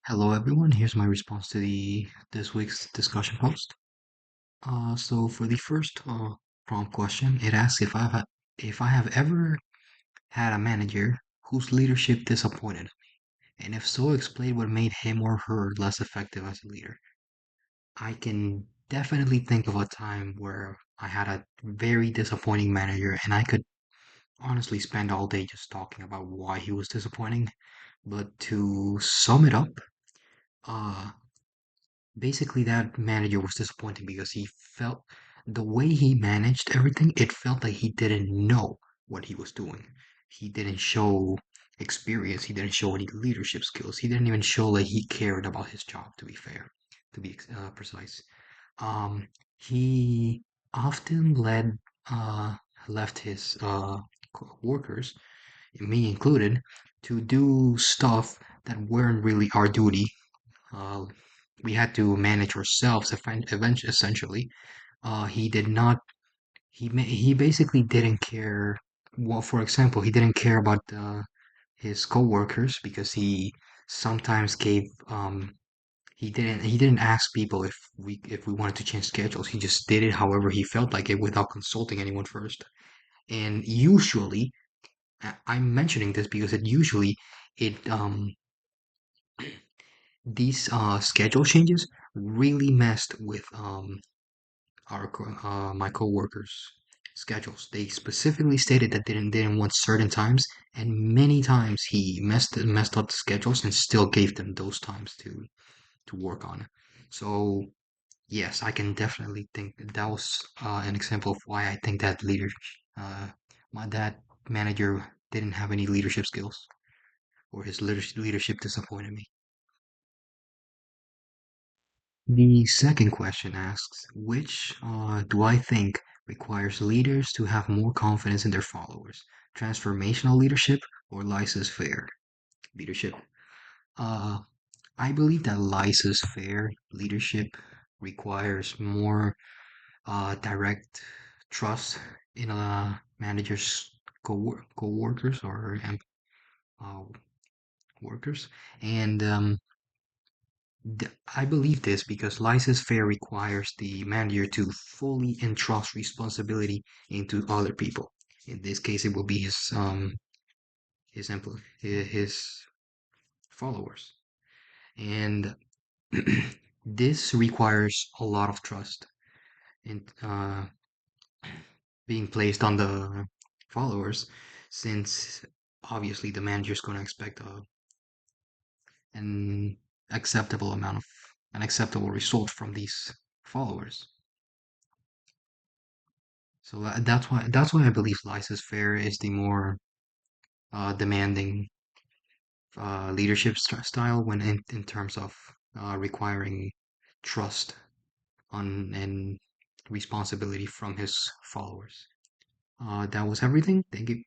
Hello everyone, here's my response to the this week's discussion post. So for the first prompt question, it asks if I have ever had a manager whose leadership disappointed me, and if so, explain what made him or her less effective as a leader. I can definitely think of a time where I had a very disappointing manager, and I could honestly spend all day just talking about why he was disappointing. But to sum it up, uh, basically that manager was disappointing because he felt the way he managed everything, it felt like he didn't know what he was doing. He didn't show experience, he didn't show any leadership skills, he didn't even show like he cared about his job, to be fair, to be precise. He often uh left his workers, me included, to do stuff that weren't really our duty. uh, we had to manage ourselves eventually, essentially. He did not, he basically didn't care. Well, for example, he didn't care about his coworkers because he sometimes gave, he didn't ask people if we wanted to change schedules. He just did it however he felt like it without consulting anyone first. And usually, I'm mentioning this because it these schedule changes really messed with my coworkers' schedules. They specifically stated that they didn't want certain times, and many times he messed up the schedules and still gave them those times to work on. So yes, I can definitely think that was an example of why I think that uh, that manager didn't have any leadership skills, or his leadership disappointed me. The second question asks, which do I think requires leaders to have more confidence in their followers? Transformational leadership or laissez-faire leadership? Uh, I believe that laissez-faire leadership requires more direct trust in a manager's co-workers or uh, workers. And I believe this because laissez-faire requires the manager to fully entrust responsibility into other people. In this case, it will be his followers, and this requires a lot of trust in being placed on the followers, since obviously the manager is going to expect an acceptable amount of an acceptable result from these followers. So that's why I believe laissez-faire is the more demanding leadership style when in terms of requiring trust on and responsibility from his followers. That was everything. Thank you.